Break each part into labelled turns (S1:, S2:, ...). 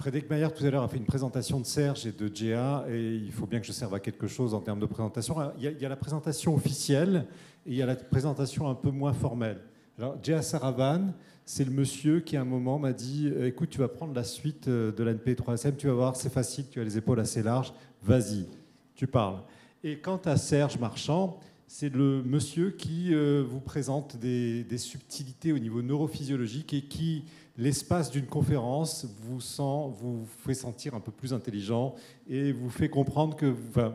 S1: Frédéric Maillard, tout à l'heure, a fait une présentation de Serge et de Djéa, et il faut bien que je serve à quelque chose en termes de présentation. Il y a la présentation officielle et il y a la présentation un peu moins formelle. Alors, Djéa Saravan, c'est le monsieur qui, à un moment, m'a dit « Écoute, tu vas prendre la suite de l'ANP3SM, tu vas voir, c'est facile, tu as les épaules assez larges, vas-y, tu parles. » Et quant à Serge Marchand, c'est le monsieur qui vous présente des subtilités au niveau neurophysiologique et qui, l'espace d'une conférence, vous fait sentir un peu plus intelligent et vous fait comprendre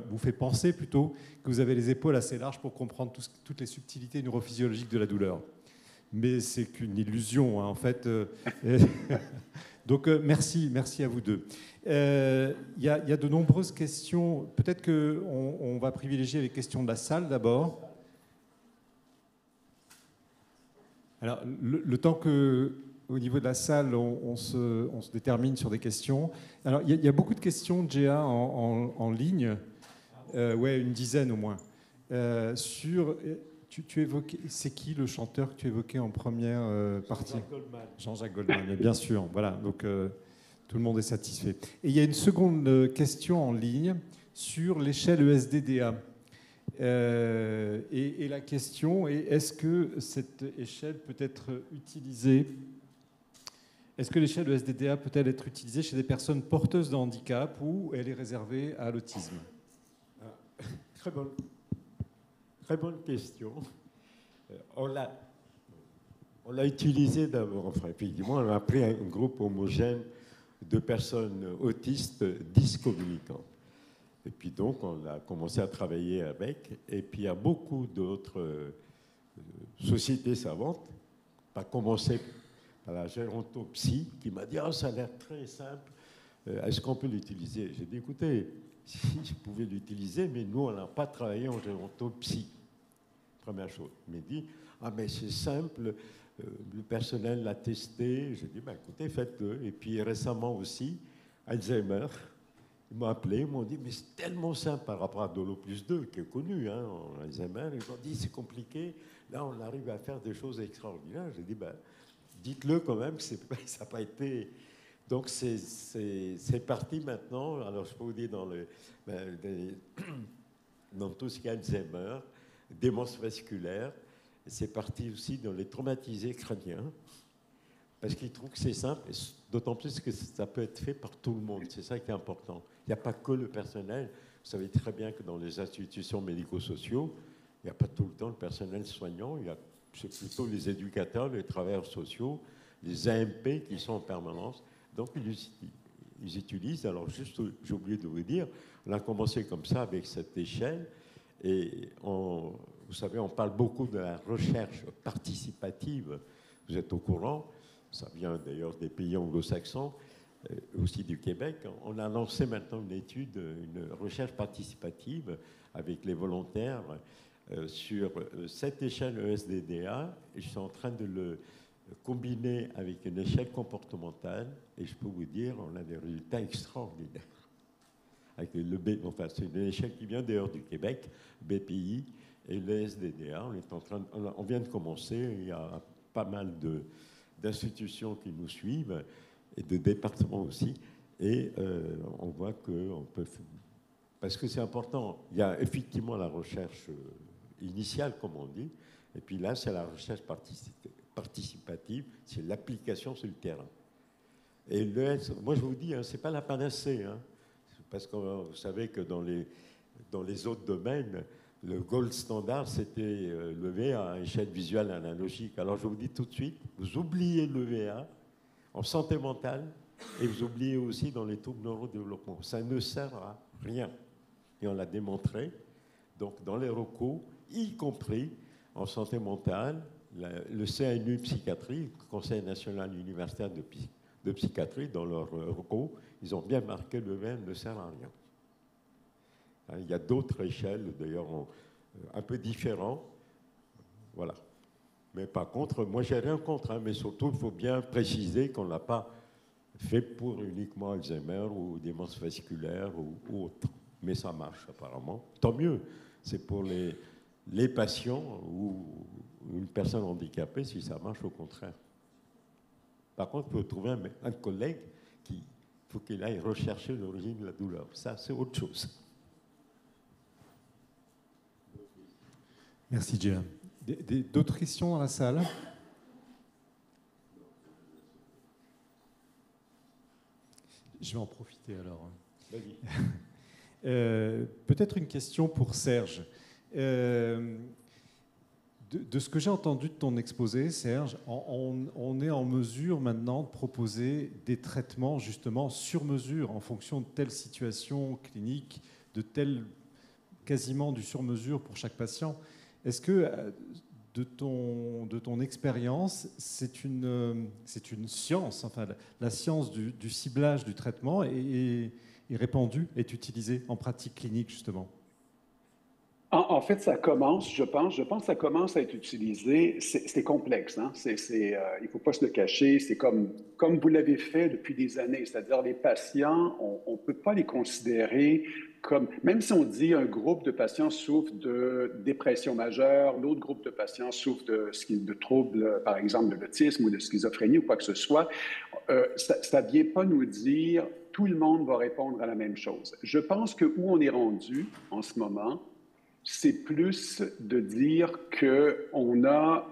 S1: vous fait penser plutôt que vous avez les épaules assez larges pour comprendre toutes les subtilités neurophysiologiques de la douleur. Mais c'est qu'une illusion, hein, en fait. Donc merci à vous deux. Il y a de nombreuses questions. Peut-être qu'on va privilégier les questions de la salle d'abord. Alors, le temps que, au niveau de la salle, on se détermine sur des questions. Alors, il y a beaucoup de questions, Djéa, en ligne. Ouais, une dizaine au moins. Tu évoquais, c'est qui le chanteur que tu évoquais en première partie?
S2: Jean-Jacques Goldman.
S1: Jean-Jacques Goldman, bien sûr. Voilà, donc tout le monde est satisfait. Et il y a une seconde question en ligne sur l'échelle ESDDA. Et la question est, est-ce que cette échelle peut être utilisée? Est-ce que l'échelle ESDDA peut-elle être utilisée chez des personnes porteuses de handicap ou elle est réservée à l'autisme?
S2: Très bonne question. On l'a utilisé d'abord. Enfin, effectivement, on a pris un groupe homogène de personnes autistes dyscommunicantes. Et puis donc, on a commencé à travailler avec. Et puis, il y a beaucoup d'autres sociétés savantes, à commencer par la gérontopsie, qui m'a dit « Ah, ça a l'air très simple, est-ce qu'on peut l'utiliser ?» J'ai dit « Écoutez, si je pouvais l'utiliser, mais nous, on n'a pas travaillé en gérontopsie. » Première chose. Il m'a dit « Ah, mais c'est simple, le personnel l'a testé. » J'ai dit « Écoutez, faites-le. » Et puis récemment aussi, Alzheimer, ils m'ont appelé, ils m'ont dit « Mais c'est tellement simple par rapport à Dolo plus 2, qui est connu, hein, en Alzheimer. » Ils m'ont dit « C'est compliqué. Là, on arrive à faire des choses extraordinaires. » J'ai dit « Dites-le quand même, que ça n'a pas été... » Donc, c'est parti maintenant. Alors, je peux vous dire, dans tout ce qui est Alzheimer, démence vasculaire, c'est parti aussi dans les traumatisés crâniens, parce qu'ils trouvent que c'est simple, d'autant plus que ça peut être fait par tout le monde. C'est ça qui est important. Il n'y a pas que le personnel. Vous savez très bien que dans les institutions médico-sociaux, il n'y a pas tout le temps le personnel soignant. C'est plutôt les éducateurs, les travailleurs sociaux, les AMP qui sont en permanence. Donc, ils utilisent. Alors, juste, j'ai oublié de vous dire, on a commencé comme ça avec cette échelle. Et vous savez, on parle beaucoup de la recherche participative. Vous êtes au courant. Ça vient d'ailleurs des pays anglo-saxons, aussi du Québec. On a lancé maintenant une étude, une recherche participative avec les volontaires sur cette échelle ESDDA. Et je suis en train de le combiner avec une échelle comportementale. Et je peux vous dire, on a des résultats extraordinaires. Avec c'est une échelle qui vient d'ailleurs du Québec, BPI et l'ESDDA. On vient de commencer. Il y a pas mal d'institutions qui nous suivent et de départements aussi. Et on voit qu'on peut... Parce que c'est important. Il y a effectivement la recherche initiale, comme on dit. Et puis là, c'est la recherche participative. C'est l'application sur le terrain. Et moi, je vous dis, hein, ce n'est pas la panacée. Hein, parce que vous savez que dans les autres domaines, le gold standard, c'était le VA, échelle visuelle analogique. Alors, je vous dis tout de suite, vous oubliez le VA en santé mentale et vous oubliez aussi dans les troubles neurodéveloppement. Ça ne sert à rien. Et on l'a démontré. Donc, dans les recos, y compris en santé mentale, le CNU Psychiatrie, le Conseil national universitaire de psychiatrie, dans leur recos, ils ont bien marqué le VA ne sert à rien. Il y a d'autres échelles, d'ailleurs, un peu différentes. Voilà. Mais par contre, moi, j'ai rien contre, hein, mais surtout, il faut bien préciser qu'on ne l'a pas fait pour uniquement Alzheimer ou démence vasculaire ou autre. Mais ça marche, apparemment. Tant mieux. C'est pour les patients ou une personne handicapée, si ça marche, au contraire. Par contre, il faut trouver un collègue qui faut qu'il aille rechercher l'origine de la douleur. Ça, c'est autre chose.
S1: Merci, Gia. D'autres questions dans la salle? Je vais en profiter alors. Peut-être une question pour Serge. De ce que j'ai entendu de ton exposé, Serge, on est en mesure maintenant de proposer des traitements justement sur mesure en fonction de telle situation clinique, quasiment du sur-mesure pour chaque patient. Est-ce que de ton expérience, c'est une science, enfin la science du ciblage du traitement est répandue, est utilisée en pratique clinique justement?
S3: En fait, ça commence, je pense. Je pense que ça commence à être utilisé. C'est complexe, hein? Il ne faut pas se le cacher. C'est comme vous l'avez fait depuis des années. C'est-à-dire, les patients, on ne peut pas les considérer comme... Même si on dit un groupe de patients souffre de dépression majeure, l'autre groupe de patients souffre de troubles, par exemple, de l'autisme ou de schizophrénie ou quoi que ce soit, ça ne vient pas nous dire tout le monde va répondre à la même chose. Je pense que où on est rendu en ce moment, c'est plus de dire qu'on a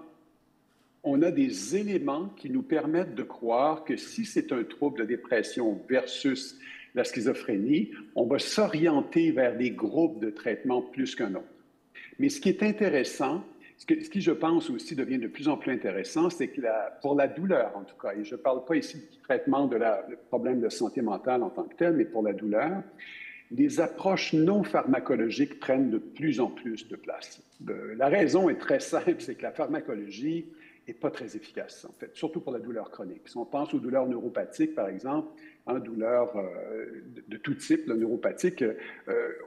S3: des éléments qui nous permettent de croire que si c'est un trouble de dépression versus la schizophrénie, on va s'orienter vers des groupes de traitement plus qu'un autre. Mais ce qui est intéressant, ce qui je pense aussi devient de plus en plus intéressant, c'est que pour la douleur en tout cas, et je ne parle pas ici du traitement de problème de santé mentale en tant que tel, mais pour la douleur, les approches non pharmacologiques prennent de plus en plus de place. La raison est très simple, c'est que la pharmacologie n'est pas très efficace, en fait, surtout pour la douleur chronique. Si on pense aux douleurs neuropathiques, par exemple, douleurs de tout type, neuropathiques,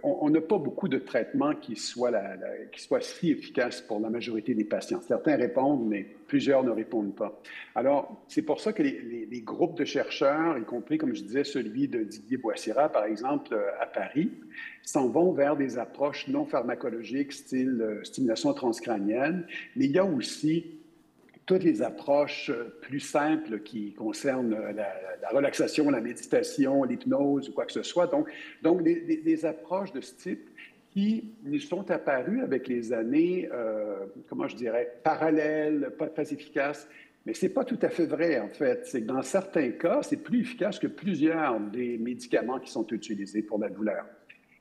S3: on n'a pas beaucoup de traitements qui soient si efficaces pour la majorité des patients. Certains répondent, mais plusieurs ne répondent pas. Alors, c'est pour ça que les groupes de chercheurs, y compris, comme je disais, celui de Didier Boissira, par exemple, à Paris, s'en vont vers des approches non pharmacologiques, style stimulation transcrânienne, mais il y a aussi toutes les approches plus simples qui concernent la relaxation, la méditation, l'hypnose ou quoi que ce soit. Donc des approches de ce type qui nous sont apparues avec les années, comment je dirais, parallèles, pas très efficaces. Mais ce n'est pas tout à fait vrai, en fait. C'est que dans certains cas, c'est plus efficace que plusieurs des médicaments qui sont utilisés pour la douleur.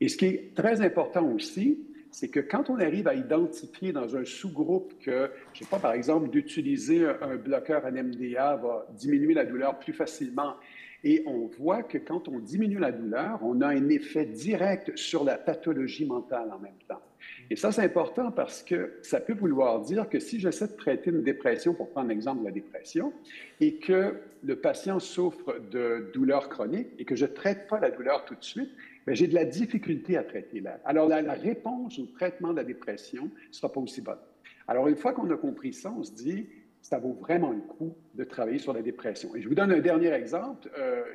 S3: Et ce qui est très important aussi, c'est que quand on arrive à identifier dans un sous-groupe que, je ne sais pas, par exemple, d'utiliser un bloqueur NMDA va diminuer la douleur plus facilement, et on voit que quand on diminue la douleur, on a un effet direct sur la pathologie mentale en même temps. Et ça, c'est important parce que ça peut vouloir dire que si j'essaie de traiter une dépression, pour prendre l'exemple de la dépression, et que le patient souffre de douleurs chroniques et que je ne traite pas la douleur tout de suite, bien, j'ai de la difficulté à traiter là. Alors, la réponse au traitement de la dépression ne sera pas aussi bonne. Alors, une fois qu'on a compris ça, on se dit, ça vaut vraiment le coup de travailler sur la dépression. Et je vous donne un dernier exemple.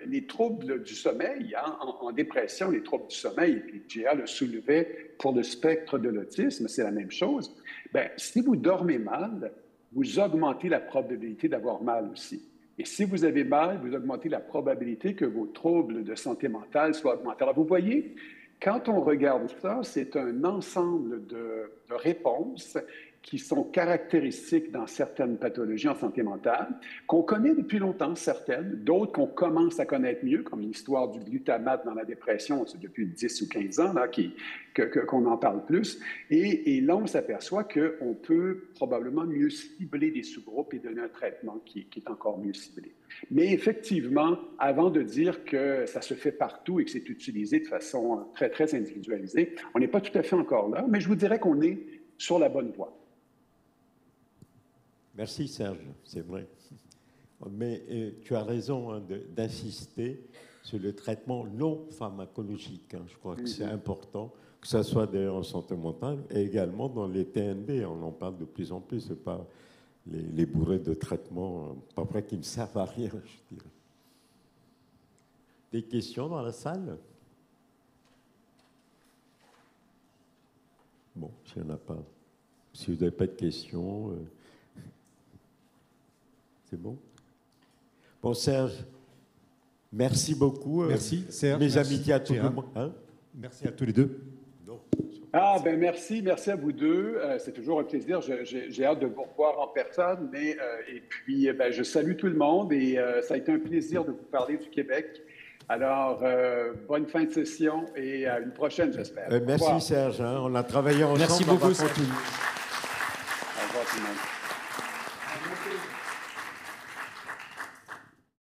S3: Les troubles du sommeil, hein, en dépression, les troubles du sommeil, et puis Gia le soulevait pour le spectre de l'autisme, c'est la même chose. Bien, si vous dormez mal, vous augmentez la probabilité d'avoir mal aussi. Et si vous avez mal, vous augmentez la probabilité que vos troubles de santé mentale soient augmentés. Alors, vous voyez, quand on regarde ça, c'est un ensemble de réponses qui sont caractéristiques dans certaines pathologies en santé mentale, qu'on connaît depuis longtemps, certaines, d'autres qu'on commence à connaître mieux, comme l'histoire du glutamate dans la dépression, c'est depuis 10 ou 15 ans là, qu'on en parle plus. Et là, on s'aperçoit qu'on peut probablement mieux cibler des sous-groupes et donner un traitement qui est encore mieux ciblé. Mais effectivement, avant de dire que ça se fait partout et que c'est utilisé de façon très, très individualisée, on n'est pas tout à fait encore là, mais je vous dirais qu'on est sur la bonne voie.
S2: Merci Serge, c'est vrai. Mais tu as raison hein, d'insister sur le traitement non pharmacologique. Hein. Je crois que c'est important, que ce soit d'ailleurs en santé mentale et également dans les TND. On en parle de plus en plus, c'est pas les bourrées de traitements, pas vrai qui ne servent à rien, je dirais. Des questions dans la salle? Bon, s'il n'y en a pas. Si vous n'avez pas de questions... C'est bon? Bon, Serge, Merci beaucoup.
S1: Merci, Serge.
S2: Mes
S1: Merci,
S2: amitiés à tout le
S1: Gérard.
S2: monde. Hein?
S1: Merci à tous les deux.
S2: Non.
S3: Ah, ben merci à vous deux. C'est toujours un plaisir. J'ai hâte de vous revoir en personne. Et puis, ben, je salue tout le monde et ça a été un plaisir de vous parler du Québec. Alors, bonne fin de session et à une prochaine, j'espère.
S2: Merci Serge, hein. On a travaillé ensemble.
S1: Merci beaucoup,
S2: on va
S1: Serge.
S2: continuer.
S3: Au revoir tout le monde.